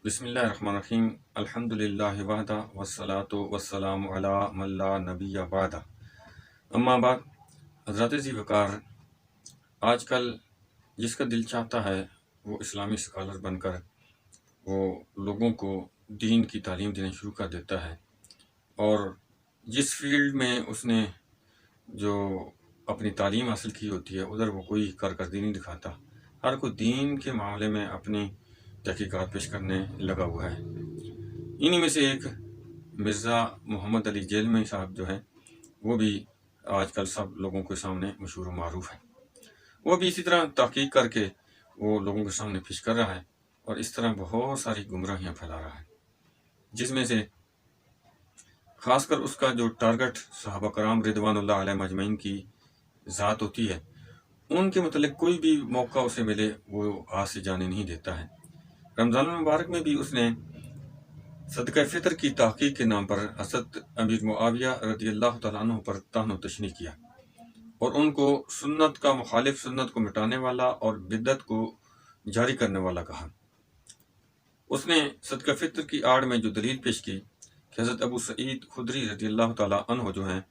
بسم اللہ الرحمن الرحیم الحمد للہ وحدہ والصلاة والسلام علی من لا نبی بعدہ اما بعد۔ حضرات ذی وقار، آج کل جس کا دل چاہتا ہے وہ اسلامی اسکالر بن کر وہ لوگوں کو دین کی تعلیم دینا شروع کر دیتا ہے، اور جس فیلڈ میں اس نے جو اپنی تعلیم حاصل کی ہوتی ہے ادھر وہ کوئی کارکردگی نہیں دکھاتا، ہر کوئی دین کے معاملے میں اپنی تحقیقات پیش کرنے لگا ہوا ہے۔ انہی میں سے ایک مرزا محمد علی جیلمی صاحب جو ہے وہ بھی آج کل سب لوگوں کے سامنے مشہور و معروف ہے۔ وہ بھی اسی طرح تحقیق کر کے وہ لوگوں کے سامنے پیش کر رہا ہے، اور اس طرح بہت ساری گمراہیاں پھیلا رہا ہے، جس میں سے خاص کر اس کا جو ٹارگٹ صحابہ کرام رضوان اللہ علیہ مجمعین کی ذات ہوتی ہے، ان کے متعلق کوئی بھی موقع اسے ملے وہ ہاتھ سے جانے نہیں دیتا ہے۔ رمضان المبارک میں بھی اس نے صدقہ فطر کی تحقیق کے نام پر حضرت امیر معاویہ رضی اللہ تعالیٰ عنہ پر طعن و تشنیع کیا، اور ان کو سنت کا مخالف، سنت کو مٹانے والا اور بدعت کو جاری کرنے والا کہا۔ اس نے صدقہ فطر کی آڑ میں جو دلیل پیش کی کہ حضرت ابو سعید خدری رضی اللہ تعالیٰ عنہ جو ہیں،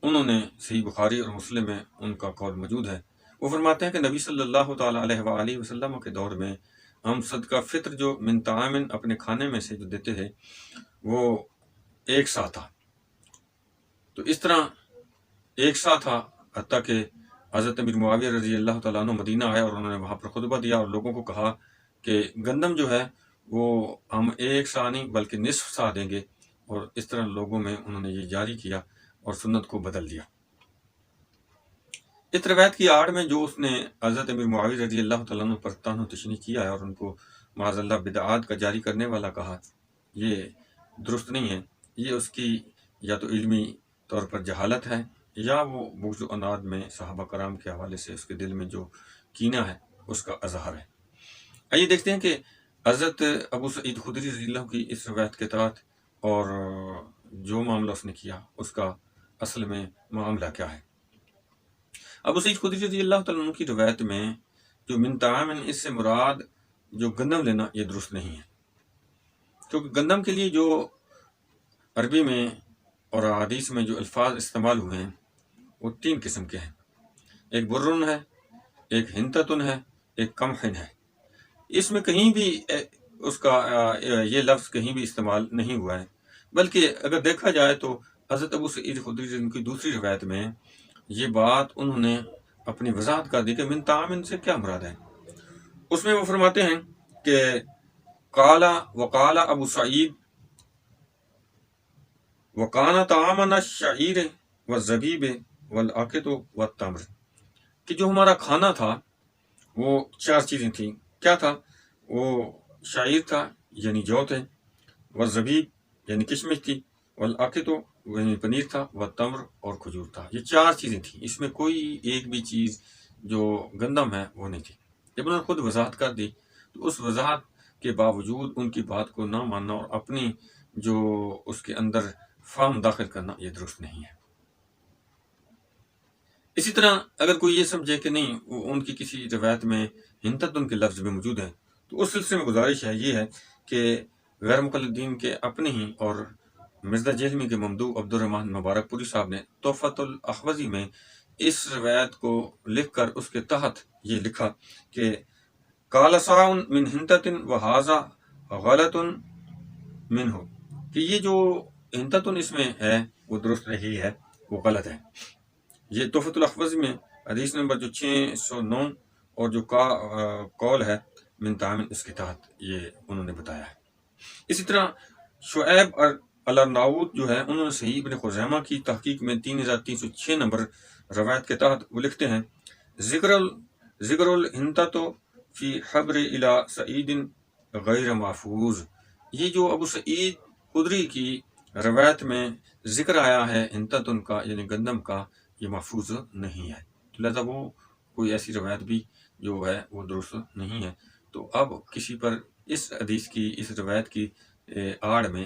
انہوں نے صحیح بخاری اور مسلم میں ان کا قول موجود ہے۔ وہ فرماتے ہیں کہ نبی صلی اللہ تعالیٰ علیہ وآلہ وسلم کے دور میں ہم صدقہ فطر جو من طعام اپنے کھانے میں سے جو دیتے تھے وہ ایک سا تھا۔ تو اس طرح ایک سا تھا، حتیٰ کہ حضرت امیر معاویہ رضی اللہ تعالیٰ عنہ مدینہ آئے اور انہوں نے وہاں پر خطبہ دیا اور لوگوں کو کہا کہ گندم جو ہے وہ ہم ایک سا نہیں بلکہ نصف سا دیں گے، اور اس طرح لوگوں میں انہوں نے یہ جاری کیا اور سنت کو بدل دیا۔ اس روایت کی آڑ میں جو اس نے حضرت امیر معاویہ رضی اللہ تعالیٰ عنہ پر طعن و تشنیع کیا ہے اور ان کو معاذ اللہ بدعات کا جاری کرنے والا کہا، یہ درست نہیں ہے۔ یہ اس کی یا تو علمی طور پر جہالت ہے، یا وہ بغض و عناد میں صحابہ کرام کے حوالے سے اس کے دل میں جو کینہ ہے اس کا اظہار ہے۔ آئیے دیکھتے ہیں کہ حضرت ابو سعید خدری رضی اللہ کی اس روایت کے تحت اور جو معاملہ اس نے کیا اس کا اصل میں معاملہ کیا ہے۔ ابو سعید خدری رضی اللہ تعالیٰ عنہ کی روایت میں جو من طعام، اس سے مراد جو گندم لینا یہ درست نہیں ہے، کیونکہ گندم کے لیے جو عربی میں اور حدیث میں جو الفاظ استعمال ہوئے ہیں وہ تین قسم کے ہیں۔ ایک برن ہے، ایک ہنتتن ہے، ایک قمحن ہے۔ اس میں کہیں بھی اس کا یہ لفظ کہیں بھی استعمال نہیں ہوا ہے، بلکہ اگر دیکھا جائے تو حضرت ابو سعید خدری رضی اللہ کی دوسری روایت میں یہ بات انہوں نے اپنی وضاحت کر دی کہ من طعام سے کیا مراد ہے۔ اس میں وہ فرماتے ہیں کہ وقال ابو سعید وکان طعامنا الشعیر والزبیب والعقد والتمر، کہ جو ہمارا کھانا تھا وہ چار چیزیں تھیں۔ کیا تھا؟ وہ شعیر تھا یعنی جو تھے، والزبیب یعنی کشمش تھی، والعقد یعنی پنیر تھا، والتمر اور کھجور تھا۔ یہ چار چیزیں تھیں، اس میں کوئی ایک بھی چیز جو گندم ہے وہ نہیں تھی۔ جب انہوں نے خود وضاحت کر دی تو اس وضاحت کے باوجود ان کی بات کو نہ ماننا اور اپنی جو اس کے اندر فہم داخل کرنا یہ درست نہیں ہے۔ اسی طرح اگر کوئی یہ سمجھے کہ نہیں ان کی کسی روایت میں ہنتتن کے لفظ بھی موجود ہے، تو اس سلسلے میں گزارش ہے یہ ہے کہ غیر مقلدین کے اپنے ہی اور مرزا جیلمی کے ممدوح عبد الرحمن مبارک پوری صاحب نے تحفۃ الاحوذی میں اس روایت کو لکھ کر اس کے تحت یہ لکھا کہ قال صاع من ہنتتن وہذا غلط منہ، کہ یہ جو ہنتتن اس میں ہے وہ درست نہیں ہے، وہ غلط ہے۔ یہ تحفۃ الاحوذی میں حدیث نمبر جو 609 اور جو قول ہے من طعام، اس کے تحت یہ انہوں نے بتایا ہے۔ اسی طرح شعیب الارناؤوط جو ہے انہوں نے صحیح ابن خزیمہ کی تحقیق میں 3306 نمبر روایت کے تحت وہ لکھتے ہیں ذکر الہنتۃ فی حبر الی سعید غیر محفوظ، یہ جو ابو سعید خدری کی روایت میں ذکر آیا ہے ہنتتن کا یعنی گندم کا، یہ محفوظ نہیں ہے، لہذا وہ کوئی ایسی روایت بھی جو ہے وہ درست نہیں ہے۔ تو اب کسی پر اس حدیث کی، اس روایت کی آڑ میں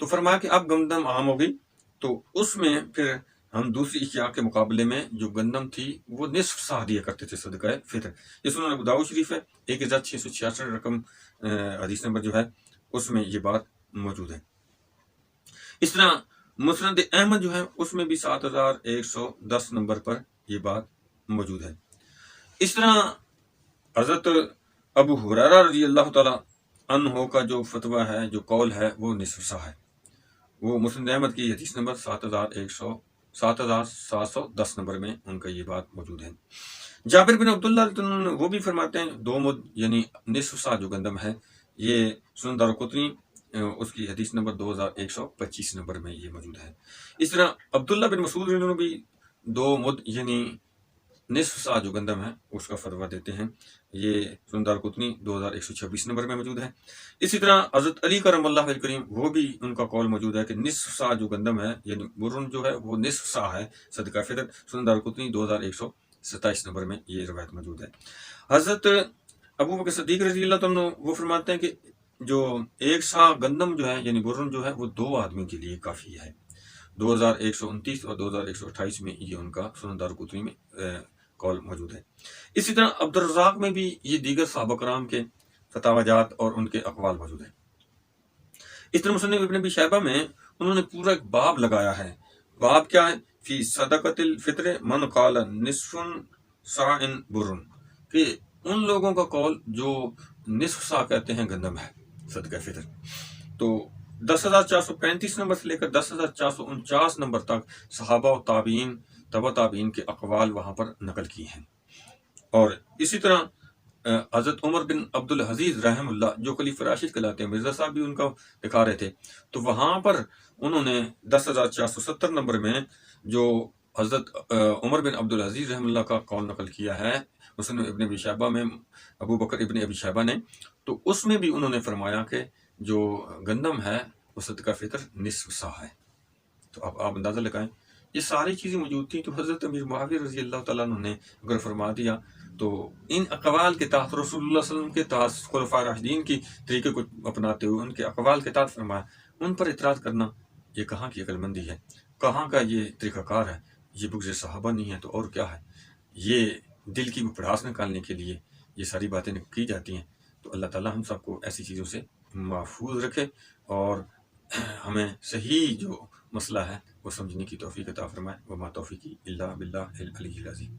تو فرمایا کہ اب گندم عام ہو گئی تو اس میں پھر ہم دوسری اشیاء کے مقابلے میں جو گندم تھی وہ نصف سا دیا کرتے تھے صدقہ فطر۔ یہ سنن ابو داؤد شریف ہے 1666 رقم حدیث نمبر جو ہے اس میں یہ بات موجود ہے۔ اس طرح مسند احمد جو ہے اس میں بھی 7110 نمبر پر یہ بات موجود ہے۔ اس طرح حضرت ابو ہریرہ رضی اللہ تعالی عنہ کا جو فتویٰ ہے، جو قول ہے، وہ نصف سا ہے۔ وہ مسند احمد کی حدیث نمبر 7710 نمبر میں ان کا یہ بات موجود ہے۔ جابر بن عبداللہ رضی اللہ عنہ وہ بھی فرماتے ہیں 2 مد یعنی نصف سا جو گندم ہے، یہ سنن دارقطنی اس کی حدیث نمبر 2125 نمبر میں یہ موجود ہے۔ اس طرح عبداللہ بن مسعود رضی اللہ عنہ بھی 2 مد یعنی نصف سا جو گندم ہے اس کا فتویٰ دیتے ہیں، یہ سنن دارقطنی 2126 نمبر میں موجود ہے۔ اسی طرح حضرت علی کرم اللہ وجہ کریم وہ بھی ان کا قول موجود ہے کہ نصف سا جو گندم ہے یعنی برن جو ہے وہ نصف سا ہے صدقہ فطر، سنن دارقطنی 2127 نمبر میں یہ روایت موجود ہے۔ حضرت ابو بکر صدیق رضی اللہ عنہ وہ فرماتے ہیں کہ جو 1 سا گندم جو ہے یعنی برن جو ہے وہ 2 آدمی کے لیے کافی ہے۔ 2129 اور 2128 میں یہ ان کا سنن دارقطنی میں قول موجود ہے۔ اسی طرح عبدالرزاق میں بھی یہ دیگر صحابہ کرام کے فتاوی جات اور ان کے اقوال موجود ہیں۔ اس طرح مصنف ابن ابی شیبہ میں انہوں نے پورا ایک باب لگایا ہے۔ باب کیا ہے؟ فی صدقۃ الفطر من قال نصف سا برن، کہ ان لوگوں کا قول جو نصف سا کہتے ہیں گندم ہے صدقہ فطر۔ تو 10435 نمبر سے لے کر 10449 نمبر تک صحابہ و تابعین تبع تابعین کے اقوال وہاں پر نقل کیے ہیں۔ اور اسی طرح حضرت عمر بن عبدالعزیز رحم اللہ جو خلیفہ راشد کہلاتے ہیں، مرزا صاحب بھی ان کا دکھا رہے تھے، تو وہاں پر انہوں نے 10470 نمبر میں جو حضرت عمر بن عبدالعزیز رحم اللہ کا قول نقل کیا ہے مسلم ابن ابی شیبہ میں، ابو بکر ابن ابی شیبہ نے، تو اس میں بھی انہوں نے فرمایا کہ جو گندم ہے وہ صدقہ فطر نصف سا ہے۔ تو اب آپ اندازہ لگائیں، یہ ساری چیزیں موجود تھیں، تو حضرت امیر معاویہ رضی اللہ تعالیٰ عنہ نے اگر فرما دیا تو ان اقوال کے تحت رسول اللہ صلی اللہ علیہ وسلم کے تحت خلفاء راشدین کی طریقے کو اپناتے ہوئے ان کے اقوال کے تحت فرمایا، ان پر اعتراض کرنا یہ کہاں کی عقل مندی ہے، کہاں کا یہ طریقہ کار ہے، یہ بغض صحابہ نہیں ہے تو اور کیا ہے؟ یہ دل کی بھڑاس نکالنے کے لیے یہ ساری باتیں کی جاتی ہیں۔ تو اللہ تعالیٰ ہم سب کو ایسی چیزوں سے محفوظ رکھے اور ہمیں صحیح جو مسئلہ ہے وہ سمجھنے کی توفیق عطا فرمائے۔ وما توفیقی الا باللہ العلی العظیم۔